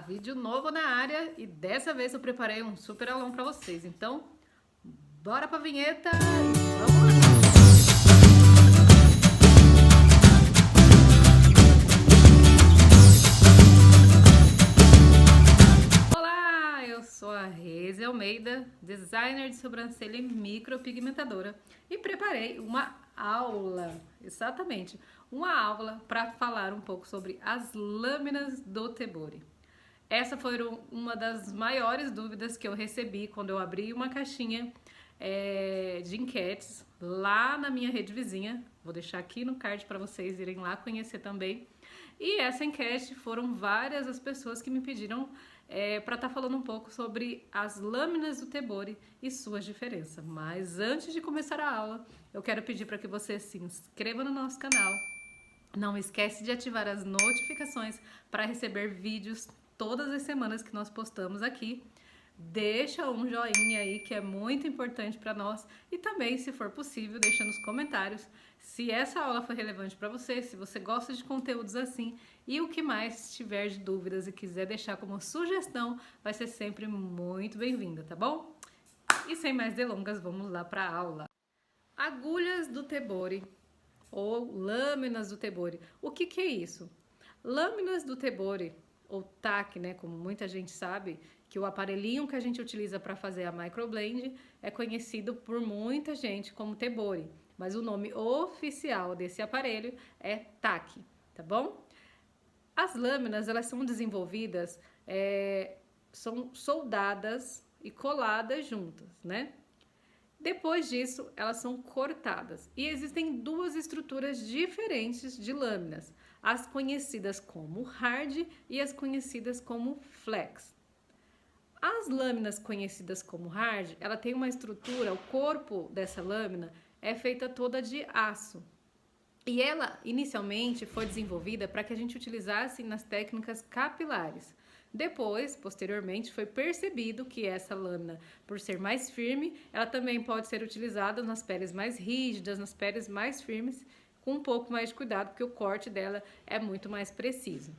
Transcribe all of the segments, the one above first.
Vídeo novo na área e dessa vez eu preparei um super aulão para vocês. Então, bora pra vinheta e vamos lá! Olá, eu sou a Reze Almeida, designer de sobrancelha e micropigmentadora, e preparei uma aula, exatamente, uma aula para falar um pouco sobre as lâminas do Tebori. Essa foi uma das maiores dúvidas que eu recebi quando eu abri uma caixinha de enquetes lá na minha rede vizinha. Vou deixar aqui no card para vocês irem lá conhecer também. E essa enquete foram várias as pessoas que me pediram para estar falando um pouco sobre as lâminas do Tebori e suas diferenças. Mas antes de começar a aula, eu quero pedir para que você se inscreva no nosso canal. Não esquece de ativar as notificações para receber vídeos todas as semanas que nós postamos aqui. Deixa um joinha aí que é muito importante para nós e também, se for possível, deixa nos comentários se essa aula foi relevante para você, se você gosta de conteúdos assim e o que mais tiver de dúvidas e quiser deixar como sugestão, vai ser sempre muito bem-vinda, tá bom? E sem mais delongas, vamos lá para a aula. Agulhas do Tebori ou lâminas do Tebori. O que é isso? Lâminas do Tebori, ou TAC, né, como muita gente sabe, que o aparelhinho que a gente utiliza para fazer a microblend é conhecido por muita gente como Tebori, mas o nome oficial desse aparelho é TAC, tá bom? As lâminas, elas são desenvolvidas, são soldadas e coladas juntas, né? Depois disso, elas são cortadas e existem duas estruturas diferentes de lâminas, as conhecidas como hard e as conhecidas como flex. As lâminas conhecidas como hard, ela tem uma estrutura, o corpo dessa lâmina é feita toda de aço. E ela, inicialmente, foi desenvolvida para que a gente utilizasse nas técnicas capilares. Depois, posteriormente, foi percebido que essa lâmina, por ser mais firme, ela também pode ser utilizada nas peles mais rígidas, nas peles mais firmes, com um pouco mais de cuidado, porque o corte dela é muito mais preciso.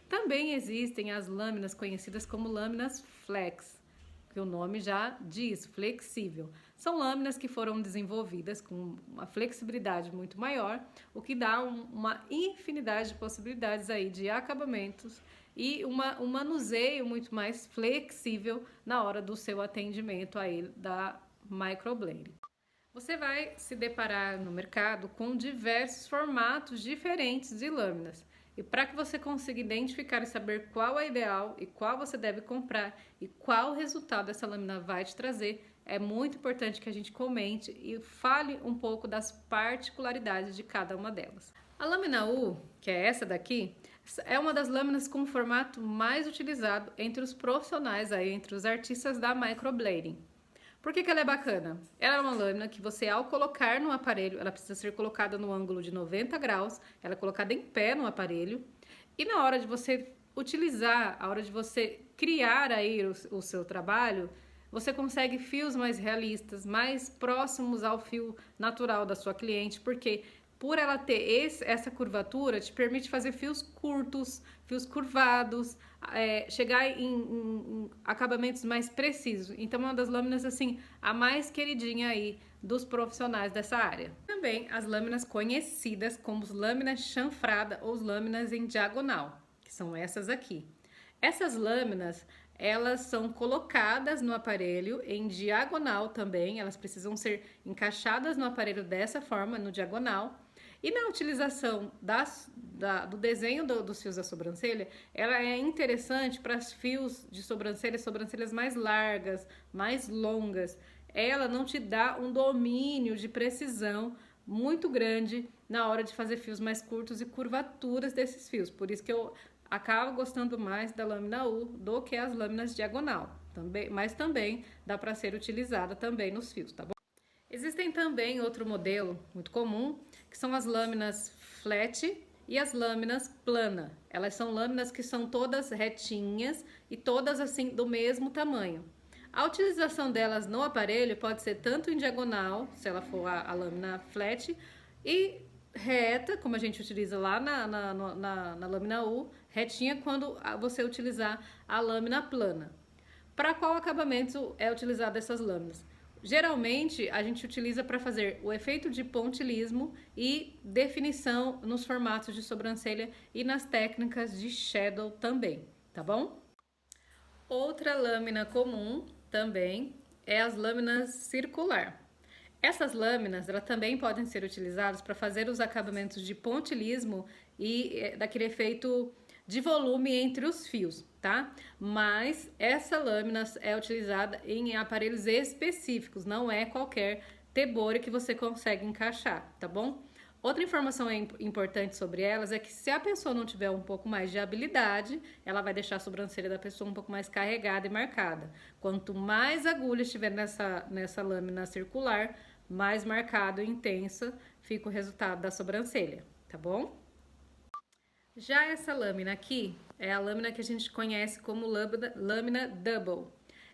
Também existem as lâminas conhecidas como lâminas flex, que o nome já diz, flexível. São lâminas que foram desenvolvidas com uma flexibilidade muito maior, o que dá uma infinidade de possibilidades aí de acabamentos e um manuseio muito mais flexível na hora do seu atendimento aí da microblending. Você vai se deparar no mercado com diversos formatos diferentes de lâminas. E para que você consiga identificar e saber qual é ideal e qual você deve comprar e qual resultado essa lâmina vai te trazer, é muito importante que a gente comente e fale um pouco das particularidades de cada uma delas. A lâmina U, que é essa daqui, é uma das lâminas com o formato mais utilizado entre os profissionais, aí, entre os artistas da microblading. Por que ela é bacana? Ela é uma lâmina que você, ao colocar no aparelho, ela precisa ser colocada no ângulo de 90 graus, ela é colocada em pé no aparelho, e na hora de você utilizar, a hora de você criar aí o seu trabalho, você consegue fios mais realistas, mais próximos ao fio natural da sua cliente, porque por ela ter essa curvatura, te permite fazer fios curtos, fios curvados, chegar em acabamentos mais precisos. Então, é uma das lâminas, assim, a mais queridinha aí dos profissionais dessa área. Também as lâminas conhecidas como lâminas chanfrada ou lâminas em diagonal, que são essas aqui. Essas lâminas, elas são colocadas no aparelho em diagonal também, elas precisam ser encaixadas no aparelho dessa forma, no diagonal. E na utilização do desenho dos fios da sobrancelha, ela é interessante para os fios de sobrancelhas mais largas, mais longas. Ela não te dá um domínio de precisão muito grande na hora de fazer fios mais curtos e curvaturas desses fios. Por isso que eu acabo gostando mais da lâmina U do que as lâminas diagonal. Mas também dá para ser utilizada também nos fios, tá bom? Existem também outro modelo muito comum, que são as lâminas flat e as lâminas plana. Elas são lâminas que são todas retinhas e todas assim do mesmo tamanho. A utilização delas no aparelho pode ser tanto em diagonal, se ela for a lâmina flat, e reta, como a gente utiliza lá na lâmina U, retinha quando você utilizar a lâmina plana. Para qual acabamento é utilizado essas lâminas? Geralmente a gente utiliza para fazer o efeito de pontilismo e definição nos formatos de sobrancelha e nas técnicas de shadow também, tá bom? Outra lâmina comum também é as lâminas circular. Essas lâminas elas também podem ser utilizadas para fazer os acabamentos de pontilismo e daquele efeito de volume entre os fios, tá? Mas essa lâmina é utilizada em aparelhos específicos, não é qualquer tebore que você consegue encaixar, tá bom? Outra informação importante sobre elas é que se a pessoa não tiver um pouco mais de habilidade, ela vai deixar a sobrancelha da pessoa um pouco mais carregada e marcada. Quanto mais agulhas tiver nessa lâmina circular, mais marcado e intensa fica o resultado da sobrancelha, tá bom? Já essa lâmina aqui é a lâmina que a gente conhece como lâmina double.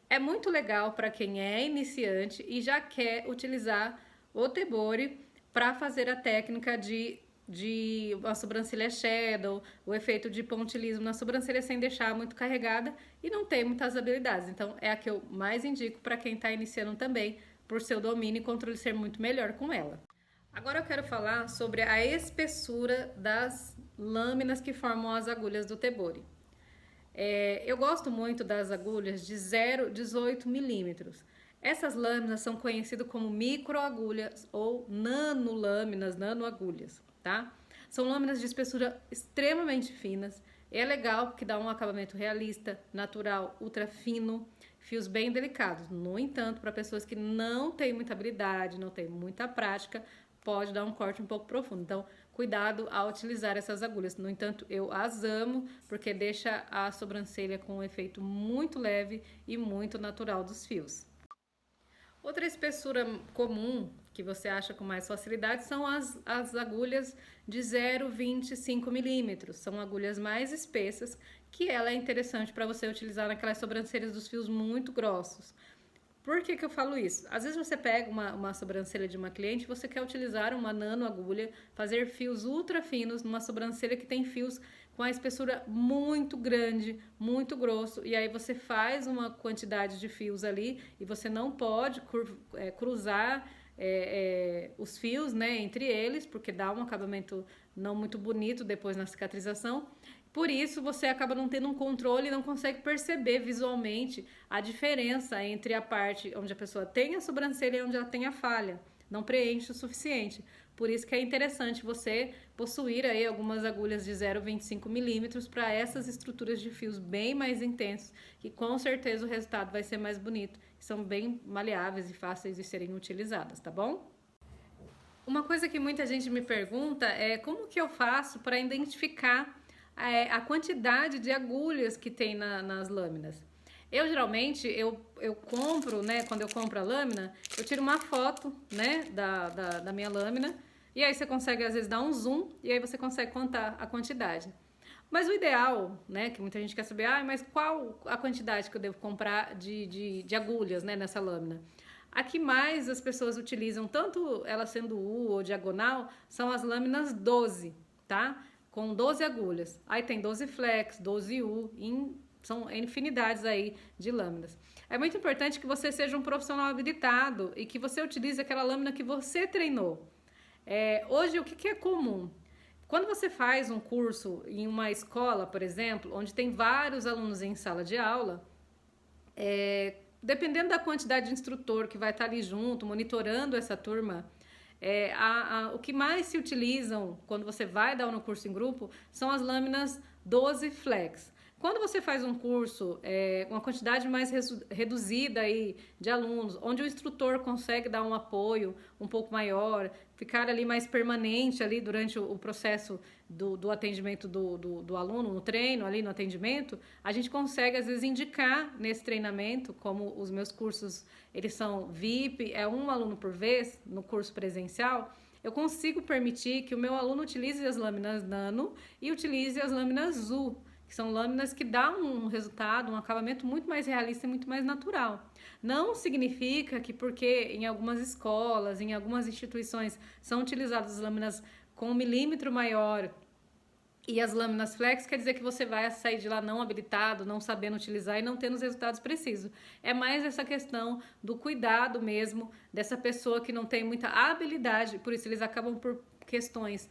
É muito legal para quem é iniciante e já quer utilizar o tebore para fazer a técnica de uma sobrancelha shadow, o efeito de pontilismo na sobrancelha sem deixar muito carregada e não ter muitas habilidades. Então é a que eu mais indico para quem está iniciando também, por seu domínio e controle ser muito melhor com ela. Agora eu quero falar sobre a espessura das lâminas que formam as agulhas do tebore. Eu gosto muito das agulhas de 0,18 milímetros. Essas lâminas são conhecidas como microagulhas ou nanolâminas, nanoagulhas, tá? São lâminas de espessura extremamente finas. É legal porque dá um acabamento realista, natural, ultra fino, fios bem delicados. No entanto, para pessoas que não têm muita habilidade, não têm muita prática, pode dar um corte um pouco profundo. Então, cuidado ao utilizar essas agulhas. No entanto, eu as amo porque deixa a sobrancelha com um efeito muito leve e muito natural dos fios. Outra espessura comum que você acha com mais facilidade são as agulhas de 0,25 milímetros. São agulhas mais espessas que ela é interessante para você utilizar naquelas sobrancelhas dos fios muito grossos. Por que eu falo isso? Às vezes você pega uma sobrancelha de uma cliente, você quer utilizar uma nano agulha, fazer fios ultra finos numa sobrancelha que tem fios com a espessura muito grande, muito grosso, e aí você faz uma quantidade de fios ali e você não pode cruzar os fios, né, entre eles, porque dá um acabamento não muito bonito depois na cicatrização. Por isso, você acaba não tendo um controle e não consegue perceber visualmente a diferença entre a parte onde a pessoa tem a sobrancelha e onde ela tem a falha. Não preenche o suficiente. Por isso que é interessante você possuir aí algumas agulhas de 0,25 milímetros para essas estruturas de fios bem mais intensos, que com certeza o resultado vai ser mais bonito. São bem maleáveis e fáceis de serem utilizadas, tá bom? Uma coisa que muita gente me pergunta é como que eu faço para identificar a quantidade de agulhas que tem nas lâminas. Eu geralmente, eu compro, né, quando eu compro a lâmina, eu tiro uma foto, né, da minha lâmina, e aí você consegue às vezes dar um zoom, e aí você consegue contar a quantidade. Mas o ideal, né, que muita gente quer saber, mas qual a quantidade que eu devo comprar de agulhas, né, nessa lâmina? A que mais as pessoas utilizam, tanto ela sendo U ou diagonal, são as lâminas 12, tá? Com 12 agulhas. Aí tem 12 flex, 12 U, são infinidades aí de lâminas. É muito importante que você seja um profissional habilitado e que você utilize aquela lâmina que você treinou. Hoje, o que é comum? Quando você faz um curso em uma escola, por exemplo, onde tem vários alunos em sala de aula, dependendo da quantidade de instrutor que vai estar ali junto, monitorando essa turma, o que mais se utilizam quando você vai dar no curso em grupo são as lâminas 12 flex. Quando você faz um curso com uma quantidade mais reduzida aí de alunos, onde o instrutor consegue dar um apoio um pouco maior, ficar ali mais permanente ali durante o processo do atendimento do aluno, no treino, ali no atendimento, a gente consegue às vezes indicar nesse treinamento, como os meus cursos, eles são VIP, é um aluno por vez no curso presencial, eu consigo permitir que o meu aluno utilize as lâminas nano e utilize as lâminas ZU, que são lâminas que dão um resultado, um acabamento muito mais realista e muito mais natural. Não significa que porque em algumas escolas, em algumas instituições são utilizadas lâminas com 1 milímetro maior E as lâminas flex quer dizer que você vai sair de lá não habilitado, não sabendo utilizar e não tendo os resultados precisos. É mais essa questão do cuidado mesmo dessa pessoa que não tem muita habilidade, por isso eles acabam por questões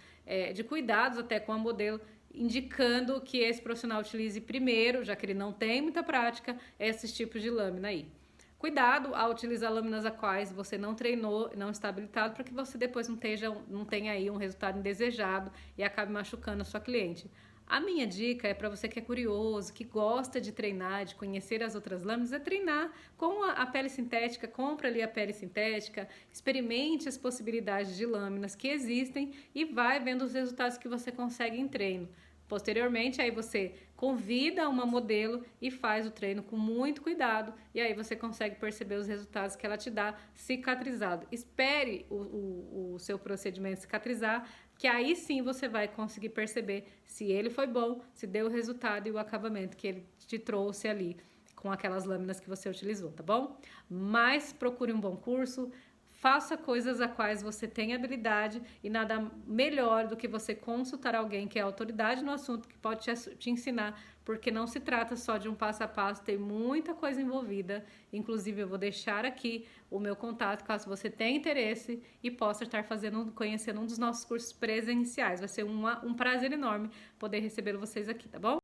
de cuidados até com a modelo, indicando que esse profissional utilize primeiro, já que ele não tem muita prática, esses tipos de lâmina aí. Cuidado ao utilizar lâminas a quais você não treinou, não está habilitado, para que você depois não tenha aí um resultado indesejado e acabe machucando a sua cliente. A minha dica é para você que é curioso, que gosta de treinar, de conhecer as outras lâminas, é treinar com a pele sintética, compra ali a pele sintética, experimente as possibilidades de lâminas que existem e vai vendo os resultados que você consegue em treino. Posteriormente, aí você convida uma modelo e faz o treino com muito cuidado e aí você consegue perceber os resultados que ela te dá cicatrizado. Espere o seu procedimento cicatrizar, que aí sim você vai conseguir perceber se ele foi bom, se deu o resultado e o acabamento que ele te trouxe ali com aquelas lâminas que você utilizou, tá bom? Mas procure um bom curso, faça coisas a quais você tem habilidade e nada melhor do que você consultar alguém que é autoridade no assunto, que pode te ensinar, porque não se trata só de um passo a passo, tem muita coisa envolvida. Inclusive eu vou deixar aqui o meu contato caso você tenha interesse e possa estar conhecendo um dos nossos cursos presenciais. Vai ser um prazer enorme poder receber vocês aqui, tá bom?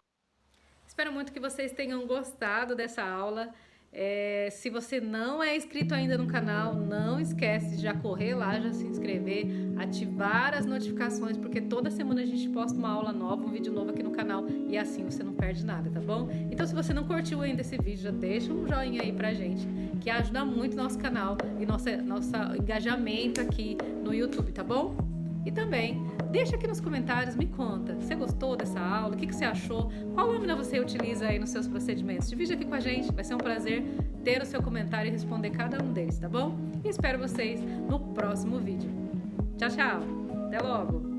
Espero muito que vocês tenham gostado dessa aula. Se você não é inscrito ainda no canal, não esquece de já correr lá, já se inscrever, ativar as notificações, porque toda semana a gente posta uma aula nova, um vídeo novo aqui no canal e assim você não perde nada, tá bom? Então se você não curtiu ainda esse vídeo, já deixa um joinha aí pra gente, que ajuda muito nosso canal e nosso engajamento aqui no YouTube, tá bom? E também, deixa aqui nos comentários, me conta, você gostou dessa aula, o que você achou, qual lâmina você utiliza aí nos seus procedimentos? Divide aqui com a gente, vai ser um prazer ter o seu comentário e responder cada um deles, tá bom? E espero vocês no próximo vídeo. Tchau, tchau, até logo!